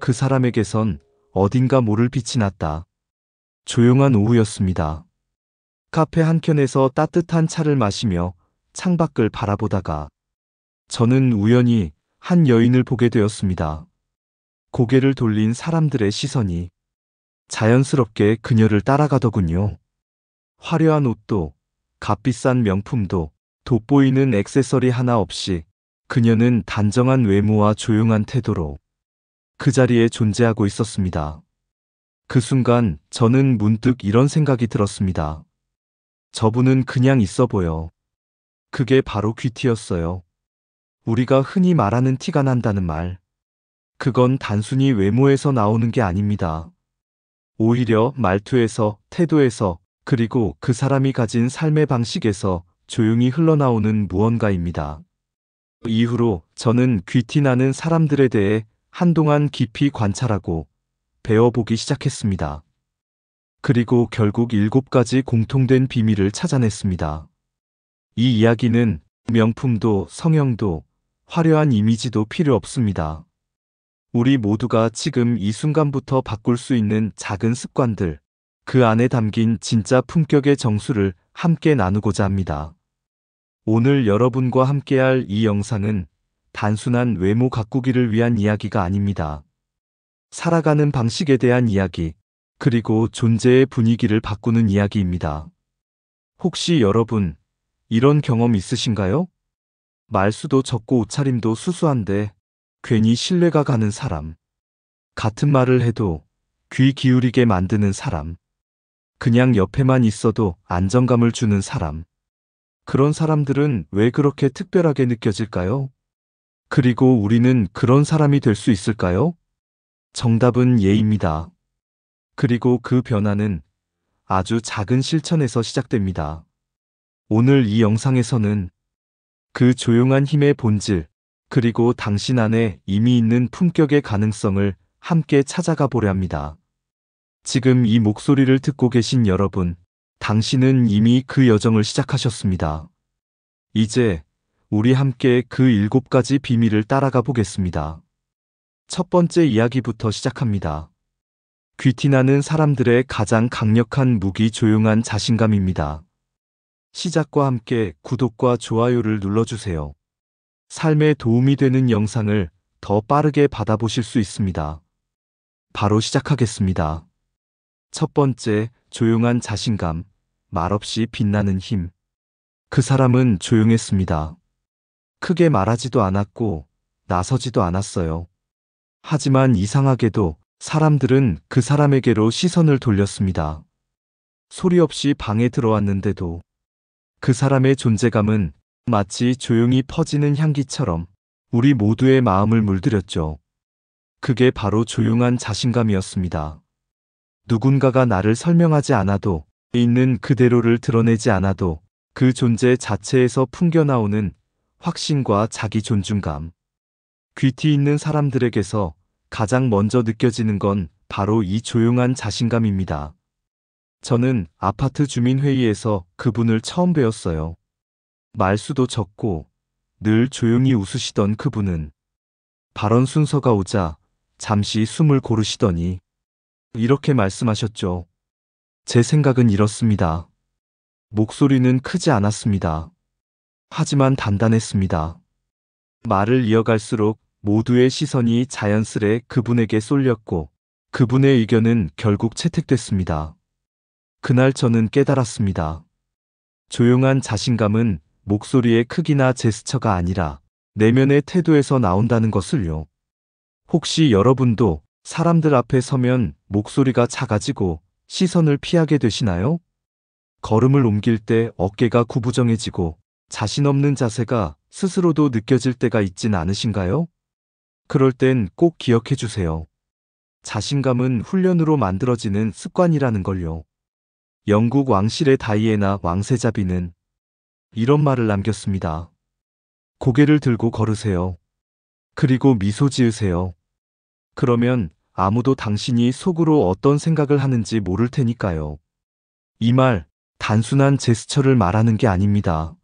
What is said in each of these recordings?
그 사람에게선 어딘가 모를 빛이 났다. 조용한 오후였습니다. 카페 한켠에서 따뜻한 차를 마시며 창밖을 바라보다가 저는 우연히 한 여인을 보게 되었습니다. 고개를 돌린 사람들의 시선이 자연스럽게 그녀를 따라가더군요. 화려한 옷도 값비싼 명품도 돋보이는 액세서리 하나 없이 그녀는 단정한 외모와 조용한 태도로 그 자리에 존재하고 있었습니다. 그 순간 저는 문득 이런 생각이 들었습니다. 저분은 그냥 있어 보여. 그게 바로 귀티였어요. 우리가 흔히 말하는 티가 난다는 말. 그건 단순히 외모에서 나오는 게 아닙니다. 오히려 말투에서, 태도에서, 그리고 그 사람이 가진 삶의 방식에서 조용히 흘러나오는 무언가입니다. 이후로 저는 귀티 나는 사람들에 대해 한동안 깊이 관찰하고 배워보기 시작했습니다. 그리고 결국 7가지 공통된 비밀을 찾아냈습니다. 이 이야기는 명품도 성형도 화려한 이미지도 필요 없습니다. 우리 모두가 지금 이 순간부터 바꿀 수 있는 작은 습관들, 그 안에 담긴 진짜 품격의 정수를 함께 나누고자 합니다. 오늘 여러분과 함께할 이 영상은 단순한 외모 가꾸기를 위한 이야기가 아닙니다. 살아가는 방식에 대한 이야기, 그리고 존재의 분위기를 바꾸는 이야기입니다. 혹시 여러분, 이런 경험 있으신가요? 말수도 적고 옷차림도 수수한데 괜히 신뢰가 가는 사람. 같은 말을 해도 귀 기울이게 만드는 사람. 그냥 옆에만 있어도 안정감을 주는 사람. 그런 사람들은 왜 그렇게 특별하게 느껴질까요? 그리고 우리는 그런 사람이 될 수 있을까요? 정답은 예입니다. 그리고 그 변화는 아주 작은 실천에서 시작됩니다. 오늘 이 영상에서는 그 조용한 힘의 본질, 그리고 당신 안에 이미 있는 품격의 가능성을 함께 찾아가 보려 합니다. 지금 이 목소리를 듣고 계신 여러분, 당신은 이미 그 여정을 시작하셨습니다. 이제 우리 함께 그 7가지 비밀을 따라가 보겠습니다. 첫 번째 이야기부터 시작합니다. 귀티나는 사람들의 가장 강력한 무기 조용한 자신감입니다. 시작과 함께 구독과 좋아요를 눌러주세요. 삶에 도움이 되는 영상을 더 빠르게 받아보실 수 있습니다. 바로 시작하겠습니다. 첫 번째, 조용한 자신감, 말없이 빛나는 힘. 그 사람은 조용했습니다. 크게 말하지도 않았고 나서지도 않았어요. 하지만 이상하게도 사람들은 그 사람에게로 시선을 돌렸습니다. 소리 없이 방에 들어왔는데도 그 사람의 존재감은 마치 조용히 퍼지는 향기처럼 우리 모두의 마음을 물들였죠. 그게 바로 조용한 자신감이었습니다. 누군가가 나를 설명하지 않아도, 있는 그대로를 드러내지 않아도 그 존재 자체에서 풍겨나오는 확신과 자기 존중감. 귀티 있는 사람들에게서 가장 먼저 느껴지는 건 바로 이 조용한 자신감입니다. 저는 아파트 주민회의에서 그분을 처음 뵈었어요. 말수도 적고 늘 조용히 웃으시던 그분은 발언 순서가 오자 잠시 숨을 고르시더니 이렇게 말씀하셨죠. 제 생각은 이렇습니다. 목소리는 크지 않았습니다. 하지만 단단했습니다. 말을 이어갈수록 모두의 시선이 자연스레 그분에게 쏠렸고 그분의 의견은 결국 채택됐습니다. 그날 저는 깨달았습니다. 조용한 자신감은 목소리의 크기나 제스처가 아니라 내면의 태도에서 나온다는 것을요. 혹시 여러분도 사람들 앞에 서면 목소리가 작아지고 시선을 피하게 되시나요? 걸음을 옮길 때 어깨가 구부정해지고 자신 없는 자세가 스스로도 느껴질 때가 있진 않으신가요? 그럴 땐 꼭 기억해 주세요. 자신감은 훈련으로 만들어지는 습관이라는 걸요. 영국 왕실의 다이애나 왕세자비는 이런 말을 남겼습니다. 고개를 들고 걸으세요. 그리고 미소 지으세요. 그러면 아무도 당신이 속으로 어떤 생각을 하는지 모를 테니까요. 이 말, 단순한 제스처를 말하는 게 아닙니다.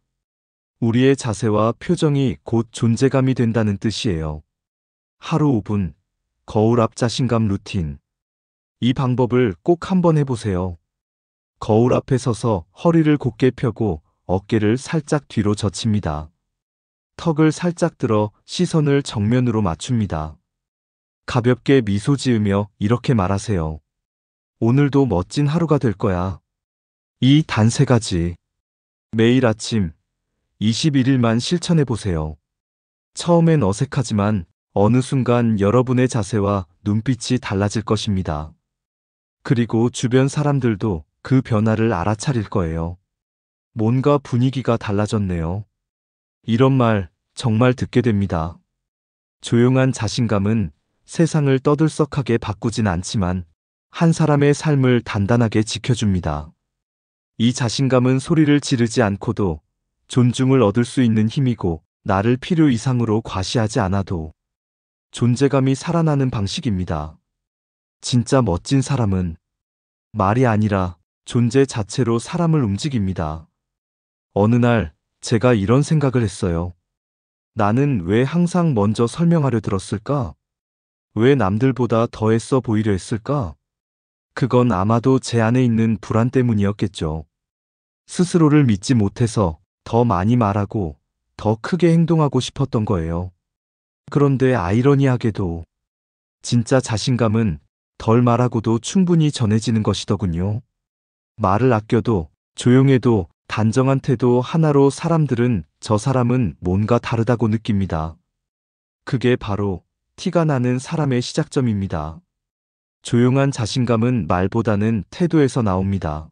우리의 자세와 표정이 곧 존재감이 된다는 뜻이에요. 하루 5분, 거울 앞 자신감 루틴. 이 방법을 꼭 한번 해보세요. 거울 앞에 서서 허리를 곧게 펴고 어깨를 살짝 뒤로 젖힙니다. 턱을 살짝 들어 시선을 정면으로 맞춥니다. 가볍게 미소 지으며 이렇게 말하세요. 오늘도 멋진 하루가 될 거야. 이 단 3가지. 매일 아침 21일만 실천해 보세요. 처음엔 어색하지만 어느 순간 여러분의 자세와 눈빛이 달라질 것입니다. 그리고 주변 사람들도 그 변화를 알아차릴 거예요. 뭔가 분위기가 달라졌네요. 이런 말 정말 듣게 됩니다. 조용한 자신감은 세상을 떠들썩하게 바꾸진 않지만 한 사람의 삶을 단단하게 지켜줍니다. 이 자신감은 소리를 지르지 않고도 존중을 얻을 수 있는 힘이고, 나를 필요 이상으로 과시하지 않아도 존재감이 살아나는 방식입니다. 진짜 멋진 사람은 말이 아니라 존재 자체로 사람을 움직입니다. 어느 날 제가 이런 생각을 했어요. 나는 왜 항상 먼저 설명하려 들었을까? 왜 남들보다 더 애써 보이려 했을까? 그건 아마도 제 안에 있는 불안 때문이었겠죠. 스스로를 믿지 못해서 더 많이 말하고 더 크게 행동하고 싶었던 거예요. 그런데 아이러니하게도 진짜 자신감은 덜 말하고도 충분히 전해지는 것이더군요. 말을 아껴도 조용해도 단정한 태도 하나로 사람들은 저 사람은 뭔가 다르다고 느낍니다. 그게 바로 티가 나는 사람의 시작점입니다. 조용한 자신감은 말보다는 태도에서 나옵니다.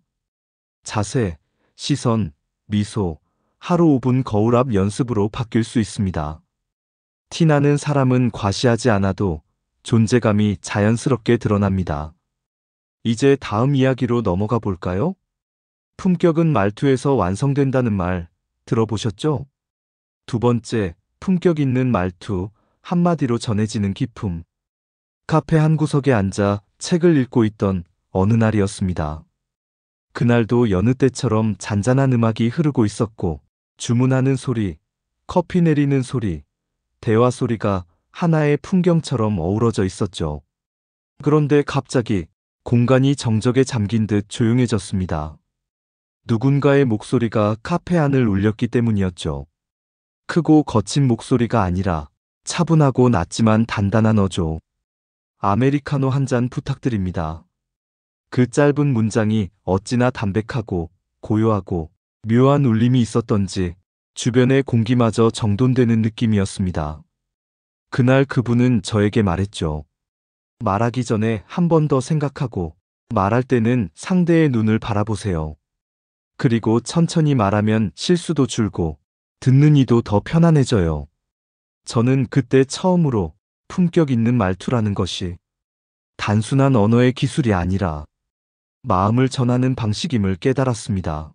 자세, 시선, 미소, 하루 5분 거울 앞 연습으로 바뀔 수 있습니다. 티나는 사람은 과시하지 않아도 존재감이 자연스럽게 드러납니다. 이제 다음 이야기로 넘어가 볼까요? 품격은 말투에서 완성된다는 말 들어보셨죠? 2번째, 품격 있는 말투, 한마디로 전해지는 기품. 카페 한 구석에 앉아 책을 읽고 있던 어느 날이었습니다. 그날도 여느 때처럼 잔잔한 음악이 흐르고 있었고, 주문하는 소리, 커피 내리는 소리, 대화 소리가 하나의 풍경처럼 어우러져 있었죠. 그런데 갑자기 공간이 정적에 잠긴 듯 조용해졌습니다. 누군가의 목소리가 카페 안을 울렸기 때문이었죠. 크고 거친 목소리가 아니라 차분하고 낮지만 단단한 어조. 아메리카노 한 잔 부탁드립니다. 그 짧은 문장이 어찌나 담백하고 고요하고 묘한 울림이 있었던지 주변의 공기마저 정돈되는 느낌이었습니다. 그날 그분은 저에게 말했죠. 말하기 전에 한 번 더 생각하고, 말할 때는 상대의 눈을 바라보세요. 그리고 천천히 말하면 실수도 줄고 듣는 이도 더 편안해져요. 저는 그때 처음으로 품격 있는 말투라는 것이 단순한 언어의 기술이 아니라 마음을 전하는 방식임을 깨달았습니다.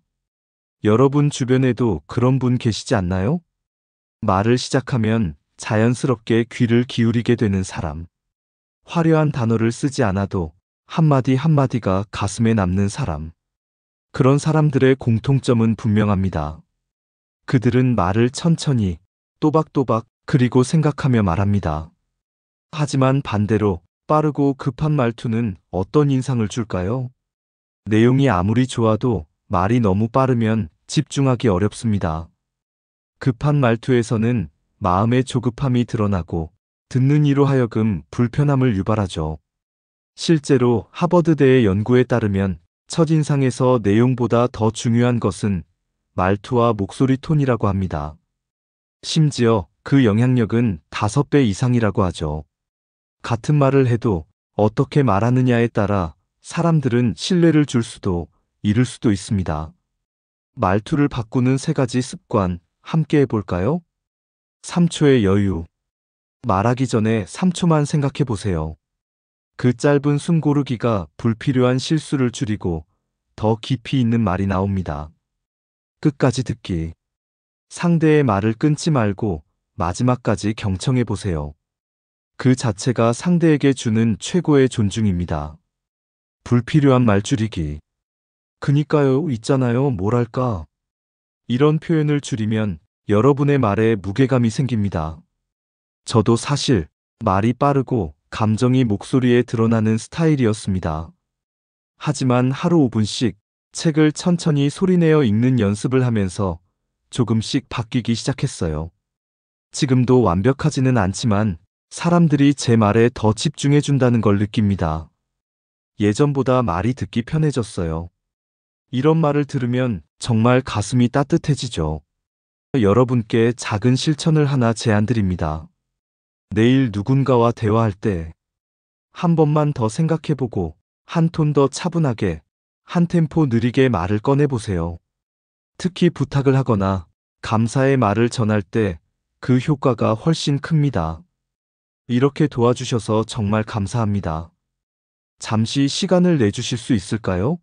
여러분 주변에도 그런 분 계시지 않나요? 말을 시작하면 자연스럽게 귀를 기울이게 되는 사람. 화려한 단어를 쓰지 않아도 한마디 한마디가 가슴에 남는 사람. 그런 사람들의 공통점은 분명합니다. 그들은 말을 천천히, 또박또박, 그리고 생각하며 말합니다. 하지만 반대로 빠르고 급한 말투는 어떤 인상을 줄까요? 내용이 아무리 좋아도 말이 너무 빠르면 집중하기 어렵습니다. 급한 말투에서는 마음의 조급함이 드러나고 듣는 이로 하여금 불편함을 유발하죠. 실제로 하버드대의 연구에 따르면 첫인상에서 내용보다 더 중요한 것은 말투와 목소리 톤이라고 합니다. 심지어 그 영향력은 5배 이상이라고 하죠. 같은 말을 해도 어떻게 말하느냐에 따라 사람들은 신뢰를 줄 수도 잃을 수도 있습니다. 말투를 바꾸는 3가지 습관 함께 해볼까요? 3초의 여유. 말하기 전에 3초만 생각해 보세요. 그 짧은 숨 고르기가 불필요한 실수를 줄이고 더 깊이 있는 말이 나옵니다. 끝까지 듣기. 상대의 말을 끊지 말고 마지막까지 경청해 보세요. 그 자체가 상대에게 주는 최고의 존중입니다. 불필요한 말 줄이기. 그니까요, 있잖아요, 뭐랄까. 이런 표현을 줄이면 여러분의 말에 무게감이 생깁니다. 저도 사실 말이 빠르고 감정이 목소리에 드러나는 스타일이었습니다. 하지만 하루 5분씩 책을 천천히 소리내어 읽는 연습을 하면서 조금씩 바뀌기 시작했어요. 지금도 완벽하지는 않지만 사람들이 제 말에 더 집중해준다는 걸 느낍니다. 예전보다 말이 듣기 편해졌어요. 이런 말을 들으면 정말 가슴이 따뜻해지죠. 여러분께 작은 실천을 하나 제안드립니다. 내일 누군가와 대화할 때 한 번만 더 생각해보고 한 톤 더 차분하게, 한 템포 느리게 말을 꺼내보세요. 특히 부탁을 하거나 감사의 말을 전할 때 그 효과가 훨씬 큽니다. 이렇게 도와주셔서 정말 감사합니다. 잠시 시간을 내주실 수 있을까요?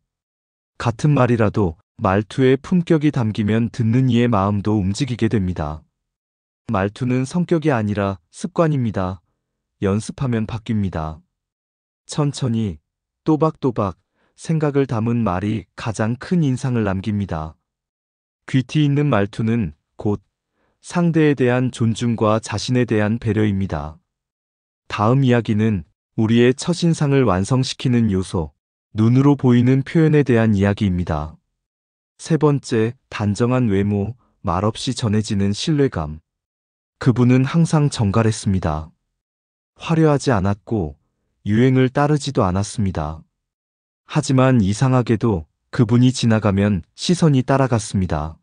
같은 말이라도 말투에 품격이 담기면 듣는 이의 마음도 움직이게 됩니다. 말투는 성격이 아니라 습관입니다. 연습하면 바뀝니다. 천천히, 또박또박 생각을 담은 말이 가장 큰 인상을 남깁니다. 귀티 있는 말투는 곧 상대에 대한 존중과 자신에 대한 배려입니다. 다음 이야기는 우리의 첫인상을 완성시키는 요소, 눈으로 보이는 표현에 대한 이야기입니다. 세 번째, 단정한 외모, 말없이 전해지는 신뢰감. 그분은 항상 정갈했습니다. 화려하지 않았고 유행을 따르지도 않았습니다. 하지만 이상하게도 그분이 지나가면 시선이 따라갔습니다.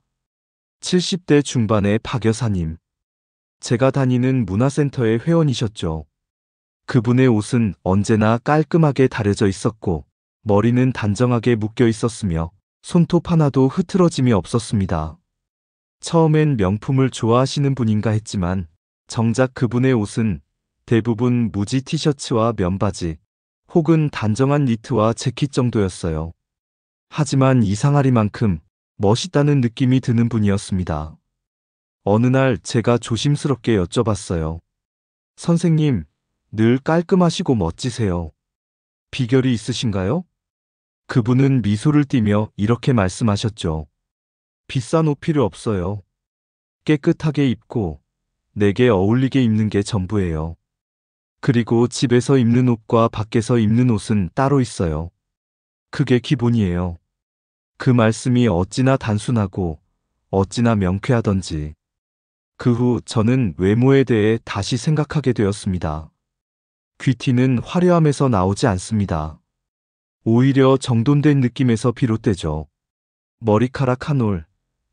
70대 중반의 박 여사님. 제가 다니는 문화센터의 회원이셨죠. 그분의 옷은 언제나 깔끔하게 다려져 있었고 머리는 단정하게 묶여 있었으며 손톱 하나도 흐트러짐이 없었습니다. 처음엔 명품을 좋아하시는 분인가 했지만 정작 그분의 옷은 대부분 무지 티셔츠와 면바지 혹은 단정한 니트와 재킷 정도였어요. 하지만 이상하리만큼 멋있다는 느낌이 드는 분이었습니다. 어느 날 제가 조심스럽게 여쭤봤어요. 선생님, 늘 깔끔하시고 멋지세요. 비결이 있으신가요? 그분은 미소를 띠며 이렇게 말씀하셨죠. 비싼 옷 필요 없어요. 깨끗하게 입고 내게 어울리게 입는 게 전부예요. 그리고 집에서 입는 옷과 밖에서 입는 옷은 따로 있어요. 그게 기본이에요. 그 말씀이 어찌나 단순하고 어찌나 명쾌하던지. 그 후 저는 외모에 대해 다시 생각하게 되었습니다. 귀티는 화려함에서 나오지 않습니다. 오히려 정돈된 느낌에서 비롯되죠. 머리카락 한 올,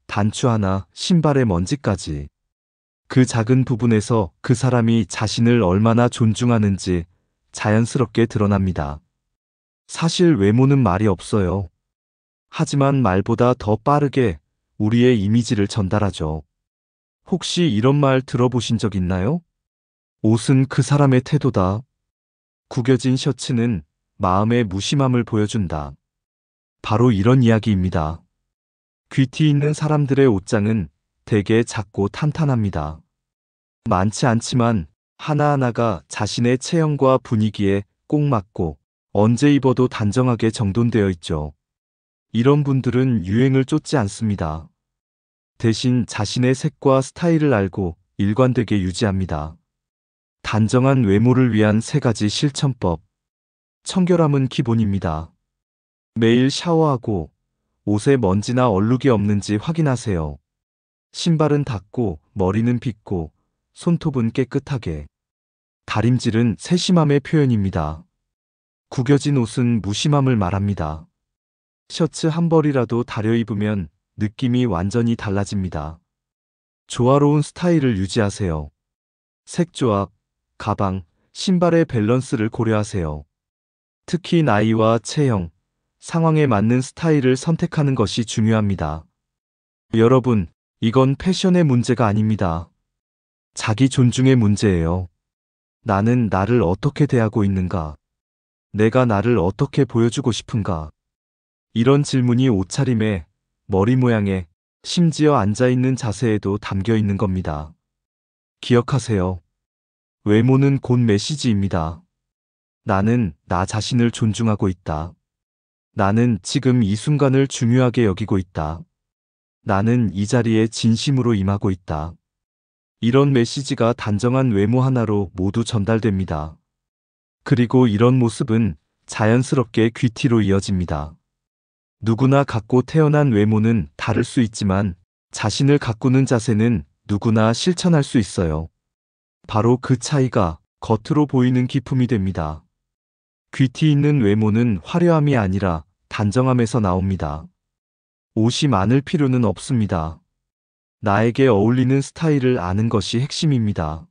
단추 하나, 신발의 먼지까지. 그 작은 부분에서 그 사람이 자신을 얼마나 존중하는지 자연스럽게 드러납니다. 사실 외모는 말이 없어요. 하지만 말보다 더 빠르게 우리의 이미지를 전달하죠. 혹시 이런 말 들어보신 적 있나요? 옷은 그 사람의 태도다. 구겨진 셔츠는 마음의 무심함을 보여준다. 바로 이런 이야기입니다. 귀티 있는 사람들의 옷장은 되게 작고 탄탄합니다. 많지 않지만 하나하나가 자신의 체형과 분위기에 꼭 맞고 언제 입어도 단정하게 정돈되어 있죠. 이런 분들은 유행을 쫓지 않습니다. 대신 자신의 색과 스타일을 알고 일관되게 유지합니다. 단정한 외모를 위한 3가지 실천법. 청결함은 기본입니다. 매일 샤워하고 옷에 먼지나 얼룩이 없는지 확인하세요. 신발은 닦고 머리는 빗고 손톱은 깨끗하게. 다림질은 세심함의 표현입니다. 구겨진 옷은 무심함을 말합니다. 셔츠 한 벌이라도 다려 입으면 느낌이 완전히 달라집니다. 조화로운 스타일을 유지하세요. 색조합, 가방, 신발의 밸런스를 고려하세요. 특히 나이와 체형, 상황에 맞는 스타일을 선택하는 것이 중요합니다. 여러분, 이건 패션의 문제가 아닙니다. 자기 존중의 문제예요. 나는 나를 어떻게 대하고 있는가? 내가 나를 어떻게 보여주고 싶은가? 이런 질문이 옷차림에, 머리 모양에, 심지어 앉아있는 자세에도 담겨 있는 겁니다. 기억하세요. 외모는 곧 메시지입니다. 나는 나 자신을 존중하고 있다. 나는 지금 이 순간을 중요하게 여기고 있다. 나는 이 자리에 진심으로 임하고 있다. 이런 메시지가 단정한 외모 하나로 모두 전달됩니다. 그리고 이런 모습은 자연스럽게 귀티로 이어집니다. 누구나 갖고 태어난 외모는 다를 수 있지만 자신을 가꾸는 자세는 누구나 실천할 수 있어요. 바로 그 차이가 겉으로 보이는 기품이 됩니다. 귀티 있는 외모는 화려함이 아니라 단정함에서 나옵니다. 옷이 많을 필요는 없습니다. 나에게 어울리는 스타일을 아는 것이 핵심입니다.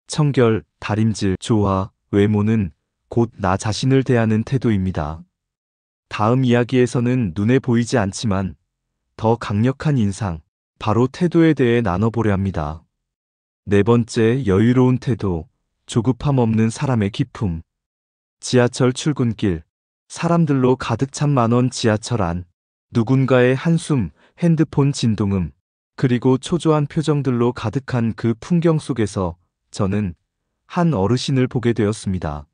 청결, 다림질, 조화, 외모는 곧 나 자신을 대하는 태도입니다. 다음 이야기에서는 눈에 보이지 않지만 더 강력한 인상, 바로 태도에 대해 나눠보려 합니다. 네 번째, 여유로운 태도, 조급함 없는 사람의 기품. 지하철 출근길, 사람들로 가득 찬 만원 지하철 안, 누군가의 한숨, 핸드폰 진동음, 그리고 초조한 표정들로 가득한 그 풍경 속에서 저는 한 어르신을 보게 되었습니다.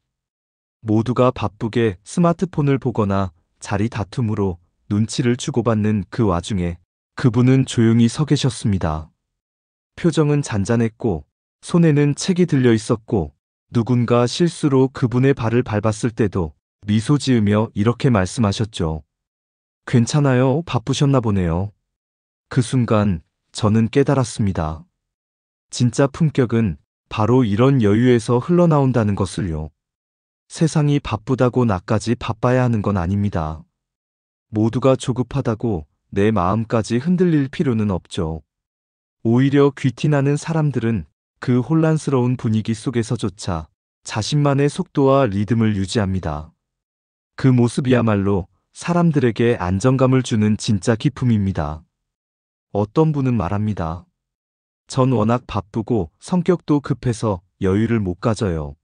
모두가 바쁘게 스마트폰을 보거나 자리 다툼으로 눈치를 주고받는 그 와중에 그분은 조용히 서 계셨습니다. 표정은 잔잔했고 손에는 책이 들려 있었고 누군가 실수로 그분의 발을 밟았을 때도 미소 지으며 이렇게 말씀하셨죠. 괜찮아요. 바쁘셨나 보네요. 그 순간 저는 깨달았습니다. 진짜 품격은 바로 이런 여유에서 흘러나온다는 것을요. 세상이 바쁘다고 나까지 바빠야 하는 건 아닙니다. 모두가 조급하다고 내 마음까지 흔들릴 필요는 없죠. 오히려 귀티나는 사람들은 그 혼란스러운 분위기 속에서조차 자신만의 속도와 리듬을 유지합니다. 그 모습이야말로 사람들에게 안정감을 주는 진짜 기품입니다. 어떤 분은 말합니다. 전 워낙 바쁘고 성격도 급해서 여유를 못 가져요.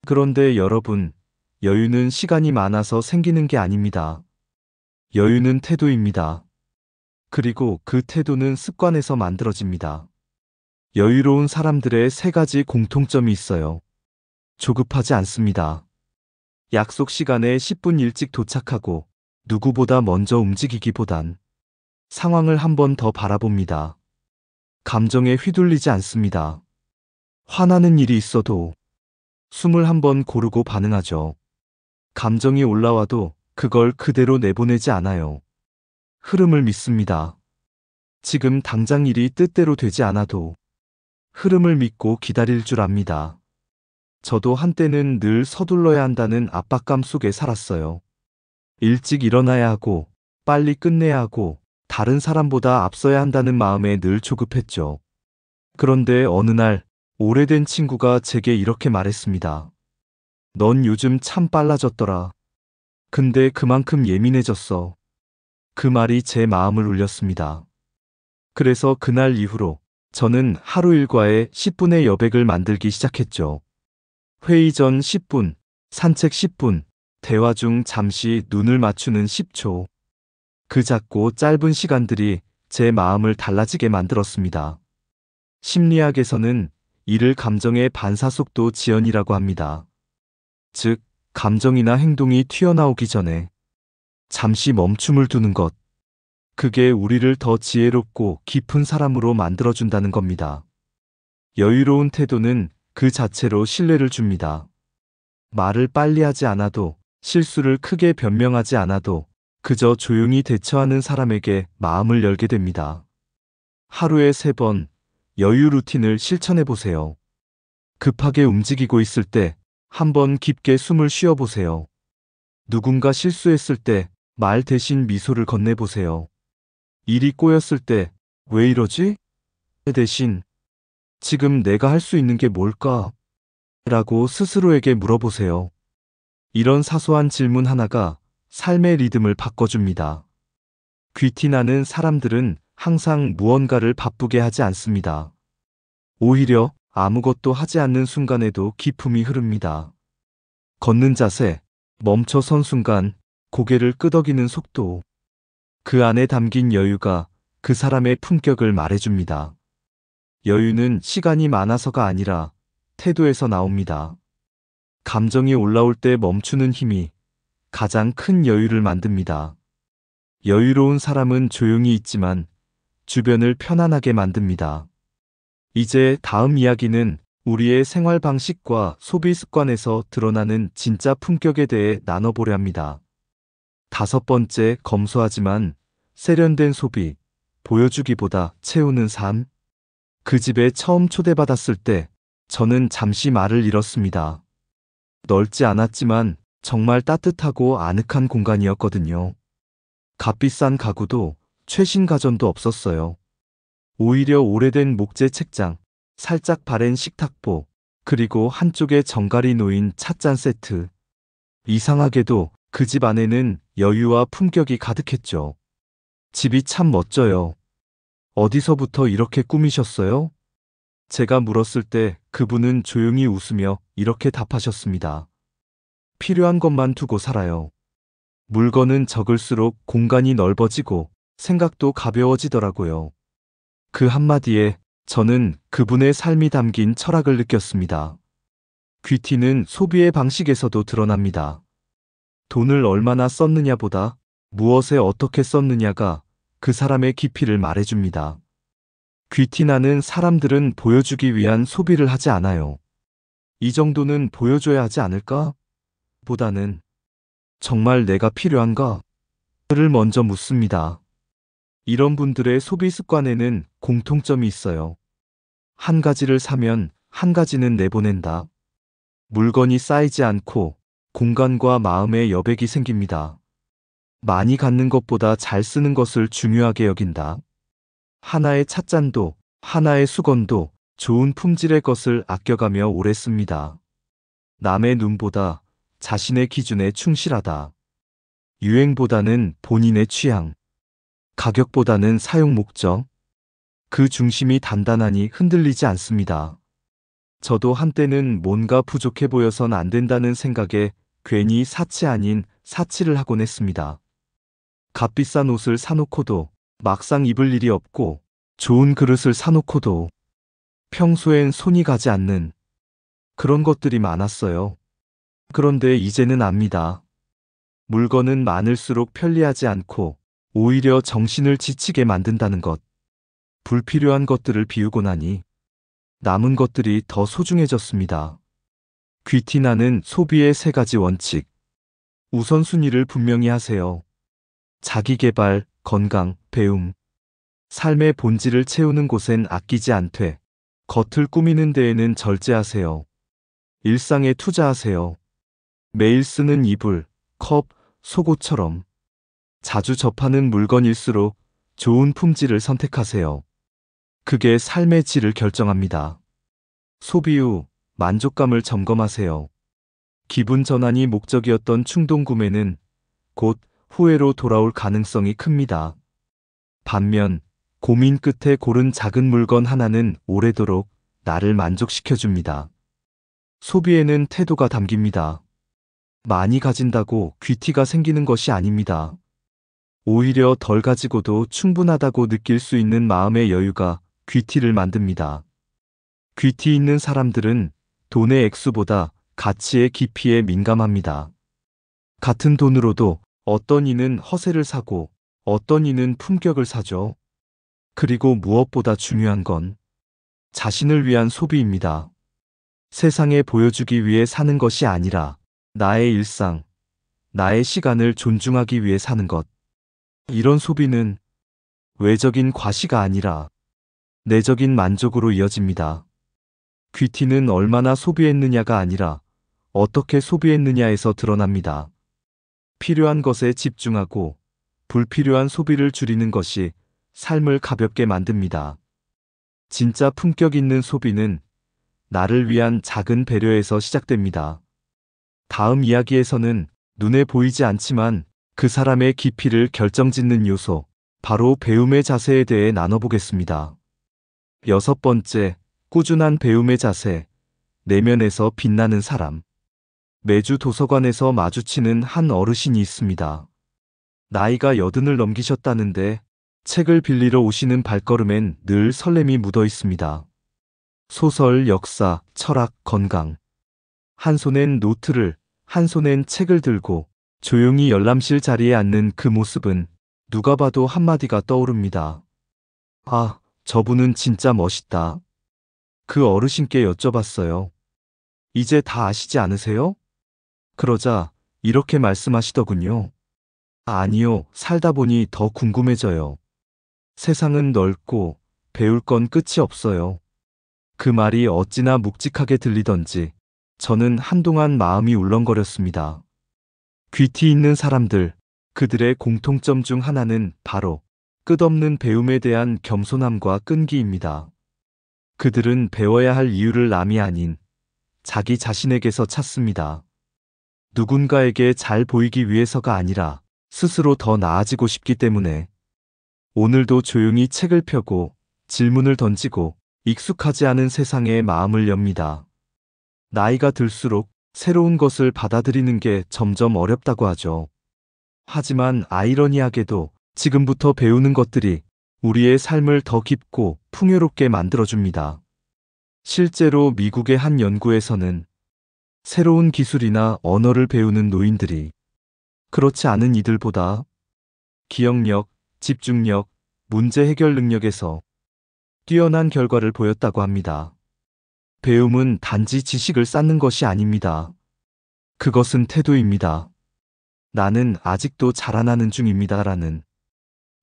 그런데 여러분, 여유는 시간이 많아서 생기는 게 아닙니다. 여유는 태도입니다. 그리고 그 태도는 습관에서 만들어집니다. 여유로운 사람들의 세 가지 공통점이 있어요. 조급하지 않습니다. 약속 시간에 10분 일찍 도착하고 누구보다 먼저 움직이기보단 상황을 한 번 더 바라봅니다. 감정에 휘둘리지 않습니다. 화나는 일이 있어도 숨을 한 번 고르고 반응하죠. 감정이 올라와도 그걸 그대로 내보내지 않아요. 흐름을 믿습니다. 지금 당장 일이 뜻대로 되지 않아도 흐름을 믿고 기다릴 줄 압니다. 저도 한때는 늘 서둘러야 한다는 압박감 속에 살았어요. 일찍 일어나야 하고 빨리 끝내야 하고 다른 사람보다 앞서야 한다는 마음에 늘 조급했죠. 그런데 어느 날 오래된 친구가 제게 이렇게 말했습니다. 넌 요즘 참 빨라졌더라. 근데 그만큼 예민해졌어. 그 말이 제 마음을 울렸습니다. 그래서 그날 이후로 저는 하루 일과에 10분의 여백을 만들기 시작했죠. 회의 전 10분, 산책 10분, 대화 중 잠시 눈을 맞추는 10초. 그 작고 짧은 시간들이 제 마음을 달라지게 만들었습니다. 심리학에서는 이를 감정의 반사속도 지연이라고 합니다. 즉, 감정이나 행동이 튀어나오기 전에 잠시 멈춤을 두는 것. 그게 우리를 더 지혜롭고 깊은 사람으로 만들어준다는 겁니다. 여유로운 태도는 그 자체로 신뢰를 줍니다. 말을 빨리 하지 않아도, 실수를 크게 변명하지 않아도 그저 조용히 대처하는 사람에게 마음을 열게 됩니다. 하루에 3번 여유 루틴을 실천해 보세요. 급하게 움직이고 있을 때 한번 깊게 숨을 쉬어 보세요. 누군가 실수했을 때 말 대신 미소를 건네보세요. 일이 꼬였을 때 왜 이러지? 대신 지금 내가 할 수 있는 게 뭘까? 라고 스스로에게 물어보세요. 이런 사소한 질문 하나가 삶의 리듬을 바꿔줍니다. 귀티나는 사람들은 항상 무언가를 바쁘게 하지 않습니다. 오히려 아무것도 하지 않는 순간에도 기품이 흐릅니다. 걷는 자세, 멈춰 선 순간, 고개를 끄덕이는 속도. 그 안에 담긴 여유가 그 사람의 품격을 말해줍니다. 여유는 시간이 많아서가 아니라 태도에서 나옵니다. 감정이 올라올 때 멈추는 힘이 가장 큰 여유를 만듭니다. 여유로운 사람은 조용히 있지만 주변을 편안하게 만듭니다. 이제 다음 이야기는 우리의 생활 방식과 소비 습관에서 드러나는 진짜 품격에 대해 나눠보려 합니다. 다섯 번째, 검소하지만 세련된 소비, 보여주기보다 채우는 삶. 그 집에 처음 초대받았을 때 저는 잠시 말을 잃었습니다. 넓지 않았지만 정말 따뜻하고 아늑한 공간이었거든요. 값비싼 가구도 최신 가전도 없었어요. 오히려 오래된 목재 책장, 살짝 바랜 식탁보, 그리고 한쪽에 정갈이 놓인 찻잔 세트. 이상하게도 그 집 안에는 여유와 품격이 가득했죠. 집이 참 멋져요. 어디서부터 이렇게 꾸미셨어요? 제가 물었을 때 그분은 조용히 웃으며 이렇게 답하셨습니다. 필요한 것만 두고 살아요. 물건은 적을수록 공간이 넓어지고 생각도 가벼워지더라고요. 그 한마디에 저는 그분의 삶이 담긴 철학을 느꼈습니다. 귀티는 소비의 방식에서도 드러납니다. 돈을 얼마나 썼느냐보다 무엇에 어떻게 썼느냐가 그 사람의 깊이를 말해줍니다. 귀티나는 사람들은 보여주기 위한 소비를 하지 않아요. 이 정도는 보여줘야 하지 않을까? 보다는 정말 내가 필요한가? 를 먼저 묻습니다. 이런 분들의 소비 습관에는 공통점이 있어요. 한 가지를 사면 한 가지는 내보낸다. 물건이 쌓이지 않고 공간과 마음의 여백이 생깁니다. 많이 갖는 것보다 잘 쓰는 것을 중요하게 여긴다. 하나의 찻잔도 하나의 수건도 좋은 품질의 것을 아껴가며 오래 씁니다. 남의 눈보다 자신의 기준에 충실하다. 유행보다는 본인의 취향, 가격보다는 사용 목적, 그 중심이 단단하니 흔들리지 않습니다. 저도 한때는 뭔가 부족해 보여선 안 된다는 생각에 괜히 사치 아닌 사치를 하곤 했습니다. 값비싼 옷을 사놓고도 막상 입을 일이 없고 좋은 그릇을 사놓고도 평소엔 손이 가지 않는 그런 것들이 많았어요. 그런데 이제는 압니다. 물건은 많을수록 편리하지 않고 오히려 정신을 지치게 만든다는 것. 불필요한 것들을 비우고 나니 남은 것들이 더 소중해졌습니다. 귀티나는 소비의 세 가지 원칙. 우선순위를 분명히 하세요. 자기개발, 건강, 배움. 삶의 본질을 채우는 곳엔 아끼지 않되 겉을 꾸미는 데에는 절제하세요. 일상에 투자하세요. 매일 쓰는 이불, 컵, 속옷처럼 자주 접하는 물건일수록 좋은 품질을 선택하세요. 그게 삶의 질을 결정합니다. 소비 후 만족감을 점검하세요. 기분 전환이 목적이었던 충동 구매는 곧 후회로 돌아올 가능성이 큽니다. 반면 고민 끝에 고른 작은 물건 하나는 오래도록 나를 만족시켜줍니다. 소비에는 태도가 담깁니다. 많이 가진다고 귀티가 생기는 것이 아닙니다. 오히려 덜 가지고도 충분하다고 느낄 수 있는 마음의 여유가 귀티를 만듭니다. 귀티 있는 사람들은 돈의 액수보다 가치의 깊이에 민감합니다. 같은 돈으로도 어떤 이는 허세를 사고 어떤 이는 품격을 사죠. 그리고 무엇보다 중요한 건 자신을 위한 소비입니다. 세상에 보여주기 위해 사는 것이 아니라 나의 일상, 나의 시간을 존중하기 위해 사는 것. 이런 소비는 외적인 과시가 아니라 내적인 만족으로 이어집니다. 귀티는 얼마나 소비했느냐가 아니라 어떻게 소비했느냐에서 드러납니다. 필요한 것에 집중하고 불필요한 소비를 줄이는 것이 삶을 가볍게 만듭니다. 진짜 품격 있는 소비는 나를 위한 작은 배려에서 시작됩니다. 다음 이야기에서는 눈에 보이지 않지만 그 사람의 깊이를 결정짓는 요소, 바로 배움의 자세에 대해 나눠보겠습니다. 여섯 번째, 꾸준한 배움의 자세, 내면에서 빛나는 사람. 매주 도서관에서 마주치는 한 어르신이 있습니다. 나이가 80을 넘기셨다는데 책을 빌리러 오시는 발걸음엔 늘 설렘이 묻어 있습니다. 소설, 역사, 철학, 건강. 한 손엔 노트를, 한 손엔 책을 들고 조용히 열람실 자리에 앉는 그 모습은 누가 봐도 한마디가 떠오릅니다. 아, 저분은 진짜 멋있다. 그 어르신께 여쭤봤어요. 이제 다 아시지 않으세요? 그러자 이렇게 말씀하시더군요. 아니요, 살다 보니 더 궁금해져요. 세상은 넓고 배울 건 끝이 없어요. 그 말이 어찌나 묵직하게 들리던지 저는 한동안 마음이 울렁거렸습니다. 귀티 있는 사람들, 그들의 공통점 중 하나는 바로 끝없는 배움에 대한 겸손함과 끈기입니다. 그들은 배워야 할 이유를 남이 아닌 자기 자신에게서 찾습니다. 누군가에게 잘 보이기 위해서가 아니라 스스로 더 나아지고 싶기 때문에. 오늘도 조용히 책을 펴고 질문을 던지고 익숙하지 않은 세상에 마음을 엽니다. 나이가 들수록 새로운 것을 받아들이는 게 점점 어렵다고 하죠. 하지만 아이러니하게도 지금부터 배우는 것들이 우리의 삶을 더 깊고 풍요롭게 만들어줍니다. 실제로 미국의 한 연구에서는 새로운 기술이나 언어를 배우는 노인들이 그렇지 않은 이들보다 기억력, 집중력, 문제 해결 능력에서 뛰어난 결과를 보였다고 합니다. 배움은 단지 지식을 쌓는 것이 아닙니다. 그것은 태도입니다. 나는 아직도 자라나는 중입니다라는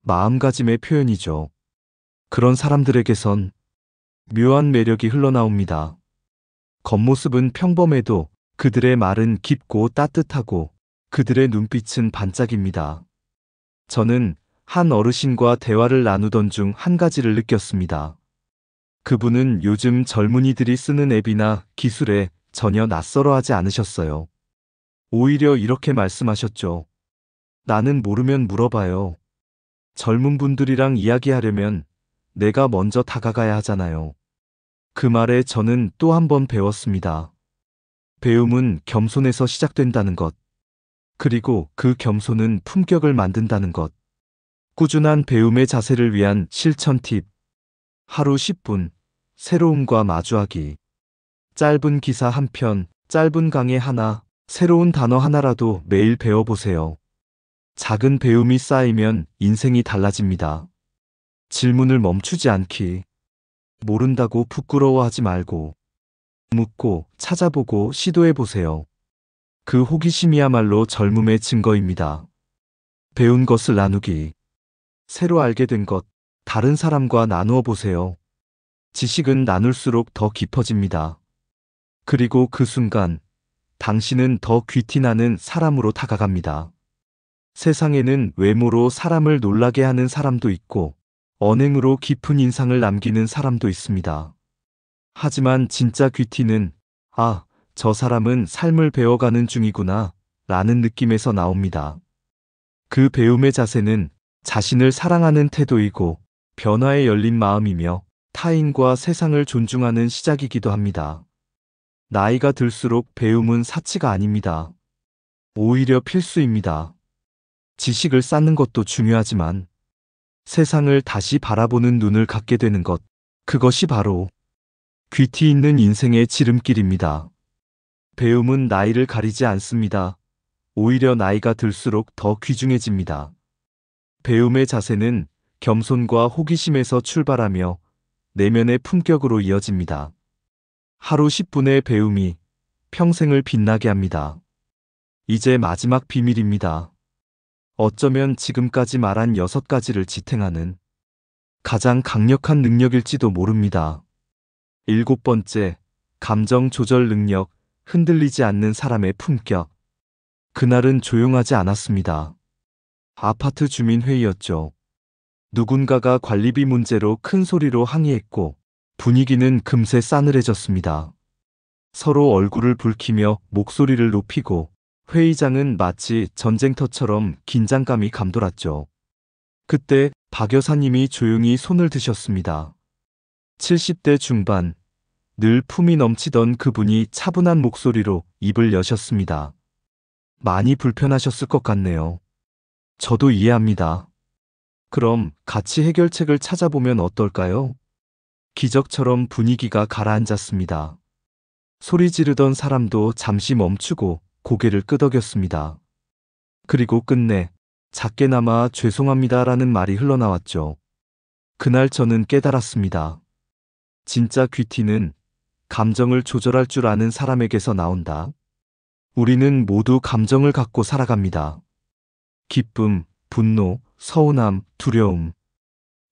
마음가짐의 표현이죠. 그런 사람들에게선 묘한 매력이 흘러나옵니다. 겉모습은 평범해도 그들의 말은 깊고 따뜻하고 그들의 눈빛은 반짝입니다. 저는 한 어르신과 대화를 나누던 중 한 가지를 느꼈습니다. 그분은 요즘 젊은이들이 쓰는 앱이나 기술에 전혀 낯설어하지 않으셨어요. 오히려 이렇게 말씀하셨죠. 나는 모르면 물어봐요. 젊은 분들이랑 이야기하려면 내가 먼저 다가가야 하잖아요. 그 말에 저는 또 한 번 배웠습니다. 배움은 겸손에서 시작된다는 것. 그리고 그 겸손은 품격을 만든다는 것. 꾸준한 배움의 자세를 위한 실천 팁. 하루 10분, 새로움과 마주하기. 짧은 기사 한 편, 짧은 강의 하나, 새로운 단어 하나라도 매일 배워보세요. 작은 배움이 쌓이면 인생이 달라집니다. 질문을 멈추지 않기. 모른다고 부끄러워하지 말고. 묻고, 찾아보고, 시도해보세요. 그 호기심이야말로 젊음의 증거입니다. 배운 것을 나누기. 새로 알게 된 것, 다른 사람과 나누어 보세요. 지식은 나눌수록 더 깊어집니다. 그리고 그 순간, 당신은 더 귀티나는 사람으로 다가갑니다. 세상에는 외모로 사람을 놀라게 하는 사람도 있고, 언행으로 깊은 인상을 남기는 사람도 있습니다. 하지만 진짜 귀티는, 아, 저 사람은 삶을 배워가는 중이구나, 라는 느낌에서 나옵니다. 그 배움의 자세는 자신을 사랑하는 태도이고, 변화에 열린 마음이며, 타인과 세상을 존중하는 시작이기도 합니다. 나이가 들수록 배움은 사치가 아닙니다. 오히려 필수입니다. 지식을 쌓는 것도 중요하지만, 세상을 다시 바라보는 눈을 갖게 되는 것, 그것이 바로 귀티 있는 인생의 지름길입니다. 배움은 나이를 가리지 않습니다. 오히려 나이가 들수록 더 귀중해집니다. 배움의 자세는 겸손과 호기심에서 출발하며 내면의 품격으로 이어집니다. 하루 10분의 배움이 평생을 빛나게 합니다. 이제 마지막 비밀입니다. 어쩌면 지금까지 말한 6가지를 지탱하는 가장 강력한 능력일지도 모릅니다. 7번째, 감정 조절 능력, 흔들리지 않는 사람의 품격. 그날은 조용하지 않았습니다. 아파트 주민 회의였죠. 누군가가 관리비 문제로 큰 소리로 항의했고 분위기는 금세 싸늘해졌습니다. 서로 얼굴을 붉히며 목소리를 높이고 회의장은 마치 전쟁터처럼 긴장감이 감돌았죠. 그때 박 여사님이 조용히 손을 드셨습니다. 70대 중반, 늘 품이 넘치던 그분이 차분한 목소리로 입을 여셨습니다. 많이 불편하셨을 것 같네요. 저도 이해합니다. 그럼 같이 해결책을 찾아보면 어떨까요? 기적처럼 분위기가 가라앉았습니다. 소리 지르던 사람도 잠시 멈추고 고개를 끄덕였습니다. 그리고 끝내 작게나마 죄송합니다라는 말이 흘러나왔죠. 그날 저는 깨달았습니다. 진짜 귀티는 감정을 조절할 줄 아는 사람에게서 나온다. 우리는 모두 감정을 갖고 살아갑니다. 기쁨, 분노, 서운함, 두려움.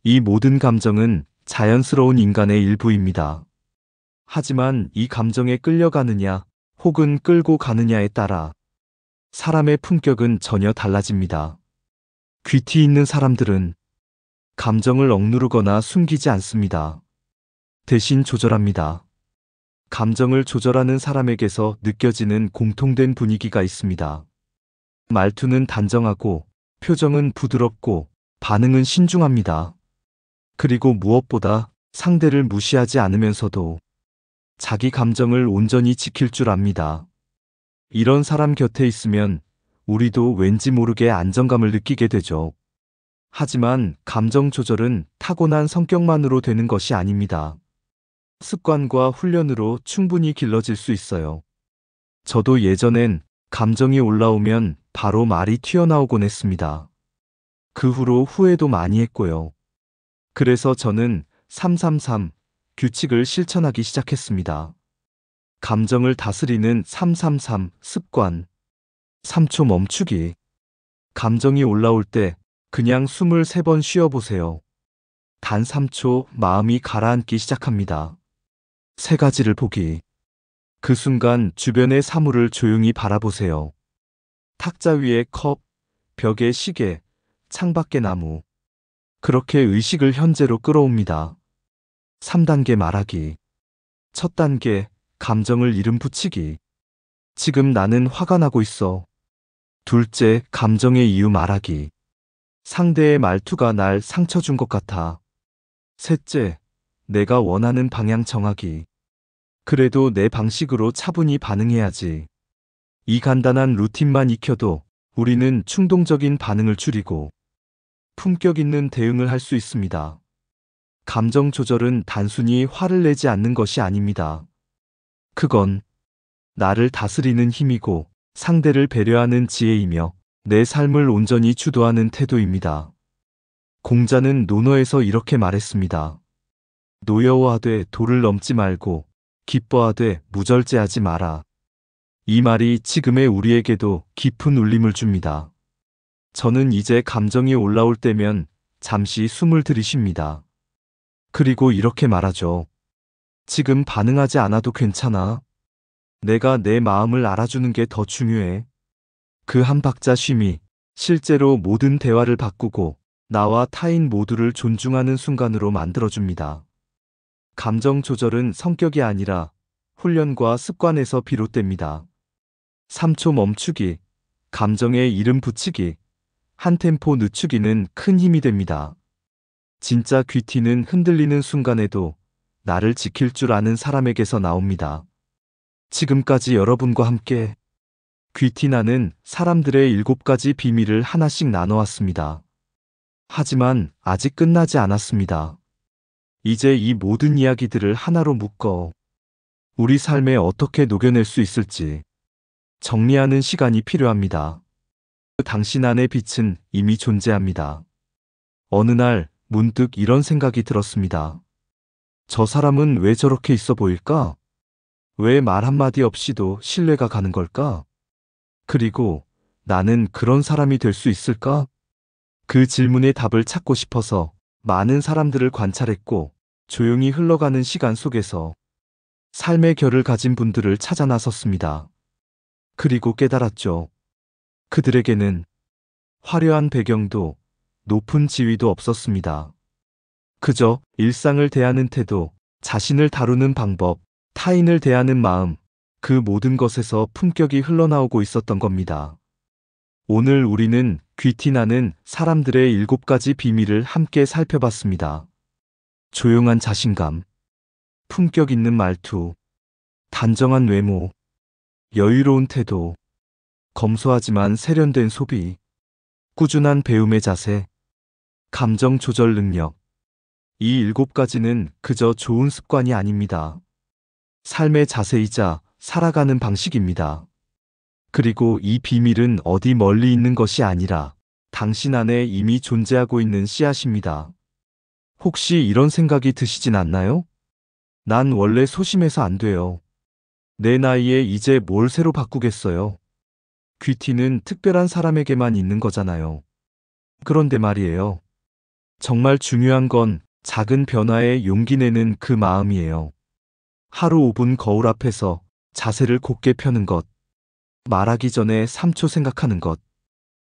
이 모든 감정은 자연스러운 인간의 일부입니다. 하지만 이 감정에 끌려가느냐, 혹은 끌고 가느냐에 따라 사람의 품격은 전혀 달라집니다. 귀티 있는 사람들은 감정을 억누르거나 숨기지 않습니다. 대신 조절합니다. 감정을 조절하는 사람에게서 느껴지는 공통된 분위기가 있습니다. 말투는 단정하고, 표정은 부드럽고, 반응은 신중합니다. 그리고 무엇보다 상대를 무시하지 않으면서도 자기 감정을 온전히 지킬 줄 압니다. 이런 사람 곁에 있으면 우리도 왠지 모르게 안정감을 느끼게 되죠. 하지만 감정 조절은 타고난 성격만으로 되는 것이 아닙니다. 습관과 훈련으로 충분히 길러질 수 있어요. 저도 예전엔 감정이 올라오면 바로 말이 튀어나오곤 했습니다. 그 후로 후회도 많이 했고요. 그래서 저는 333 규칙을 실천하기 시작했습니다. 감정을 다스리는 333 습관. 3초 멈추기. 감정이 올라올 때 그냥 숨을 3번 쉬어보세요. 단 3초 마음이 가라앉기 시작합니다. 3가지를 보기. 그 순간 주변의 사물을 조용히 바라보세요. 탁자 위에 컵, 벽에 시계, 창밖에 나무. 그렇게 의식을 현재로 끌어옵니다. 3단계 말하기. 첫 단계, 감정을 이름 붙이기. 지금 나는 화가 나고 있어. 둘째, 감정의 이유 말하기. 상대의 말투가 날 상처 준 것 같아. 셋째, 내가 원하는 방향 정하기. 그래도 내 방식으로 차분히 반응해야지. 이 간단한 루틴만 익혀도 우리는 충동적인 반응을 줄이고 품격 있는 대응을 할 수 있습니다. 감정 조절은 단순히 화를 내지 않는 것이 아닙니다. 그건 나를 다스리는 힘이고 상대를 배려하는 지혜이며 내 삶을 온전히 주도하는 태도입니다. 공자는 논어에서 이렇게 말했습니다. 노여워하되 도를 넘지 말고 기뻐하되 무절제하지 마라. 이 말이 지금의 우리에게도 깊은 울림을 줍니다. 저는 이제 감정이 올라올 때면 잠시 숨을 들이쉽니다. 그리고 이렇게 말하죠. 지금 반응하지 않아도 괜찮아. 내가 내 마음을 알아주는 게 더 중요해. 그 한 박자 쉼이 실제로 모든 대화를 바꾸고 나와 타인 모두를 존중하는 순간으로 만들어줍니다. 감정 조절은 성격이 아니라 훈련과 습관에서 비롯됩니다. 3초 멈추기, 감정에 이름 붙이기, 한 템포 늦추기는 큰 힘이 됩니다. 진짜 귀티는 흔들리는 순간에도 나를 지킬 줄 아는 사람에게서 나옵니다. 지금까지 여러분과 함께 귀티나는 사람들의 7가지 비밀을 하나씩 나눠왔습니다. 하지만 아직 끝나지 않았습니다. 이제 이 모든 이야기들을 하나로 묶어 우리 삶에 어떻게 녹여낼 수 있을지 정리하는 시간이 필요합니다. 당신 안의 빛은 이미 존재합니다. 어느 날 문득 이런 생각이 들었습니다. 저 사람은 왜 저렇게 있어 보일까? 왜 말 한마디 없이도 신뢰가 가는 걸까? 그리고 나는 그런 사람이 될 수 있을까? 그 질문의 답을 찾고 싶어서 많은 사람들을 관찰했고 조용히 흘러가는 시간 속에서 삶의 결을 가진 분들을 찾아 나섰습니다. 그리고 깨달았죠. 그들에게는 화려한 배경도 높은 지위도 없었습니다. 그저 일상을 대하는 태도, 자신을 다루는 방법, 타인을 대하는 마음, 그 모든 것에서 품격이 흘러나오고 있었던 겁니다. 오늘 우리는 귀티나는 사람들의 7가지 비밀을 함께 살펴봤습니다. 조용한 자신감, 품격 있는 말투, 단정한 외모, 여유로운 태도, 검소하지만 세련된 소비, 꾸준한 배움의 자세, 감정 조절 능력. 이 7가지는 그저 좋은 습관이 아닙니다. 삶의 자세이자 살아가는 방식입니다. 그리고 이 비밀은 어디 멀리 있는 것이 아니라 당신 안에 이미 존재하고 있는 씨앗입니다. 혹시 이런 생각이 드시진 않나요? 난 원래 소심해서 안 돼요. 내 나이에 이제 뭘 새로 바꾸겠어요. 귀티는 특별한 사람에게만 있는 거잖아요. 그런데 말이에요. 정말 중요한 건 작은 변화에 용기 내는 그 마음이에요. 하루 5분 거울 앞에서 자세를 곧게 펴는 것, 말하기 전에 3초 생각하는 것,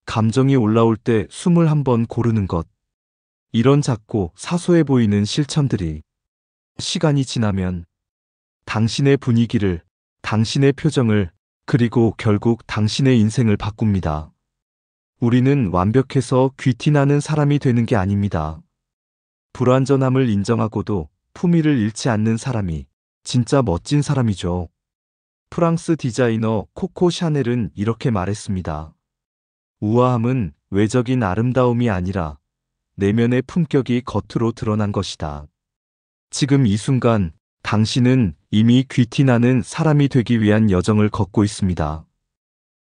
감정이 올라올 때 숨을 한번 고르는 것, 이런 작고 사소해 보이는 실천들이 시간이 지나면 당신의 분위기를, 당신의 표정을, 그리고 결국 당신의 인생을 바꿉니다. 우리는 완벽해서 귀티나는 사람이 되는 게 아닙니다. 불완전함을 인정하고도 품위를 잃지 않는 사람이 진짜 멋진 사람이죠. 프랑스 디자이너 코코 샤넬은 이렇게 말했습니다. 우아함은 외적인 아름다움이 아니라 내면의 품격이 겉으로 드러난 것이다. 지금 이 순간 당신은 이미 귀티나는 사람이 되기 위한 여정을 걷고 있습니다.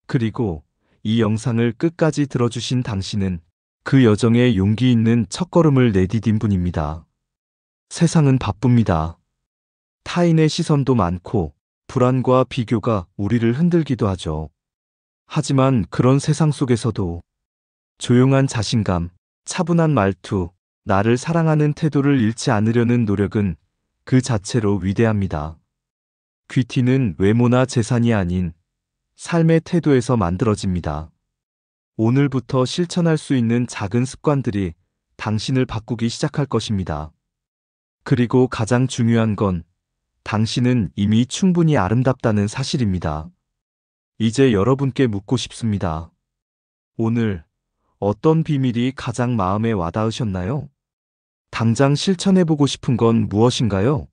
그리고 이 영상을 끝까지 들어주신 당신은 그 여정에 용기 있는 첫걸음을 내디딘 분입니다. 세상은 바쁩니다. 타인의 시선도 많고 불안과 비교가 우리를 흔들기도 하죠. 하지만 그런 세상 속에서도 조용한 자신감, 차분한 말투, 나를 사랑하는 태도를 잃지 않으려는 노력은 그 자체로 위대합니다. 귀티는 외모나 재산이 아닌 삶의 태도에서 만들어집니다. 오늘부터 실천할 수 있는 작은 습관들이 당신을 바꾸기 시작할 것입니다. 그리고 가장 중요한 건 당신은 이미 충분히 아름답다는 사실입니다. 이제 여러분께 묻고 싶습니다. 오늘 어떤 비밀이 가장 마음에 와닿으셨나요? 당장 실천해보고 싶은 건 무엇인가요?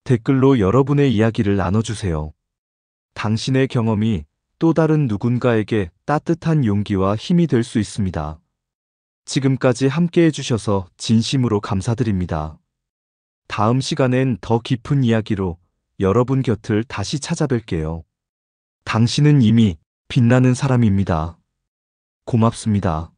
댓글로 여러분의 이야기를 나눠주세요. 당신의 경험이 또 다른 누군가에게 따뜻한 용기와 힘이 될 수 있습니다. 지금까지 함께 해주셔서 진심으로 감사드립니다. 다음 시간엔 더 깊은 이야기로 여러분 곁을 다시 찾아뵐게요. 당신은 이미 빛나는 사람입니다. 고맙습니다.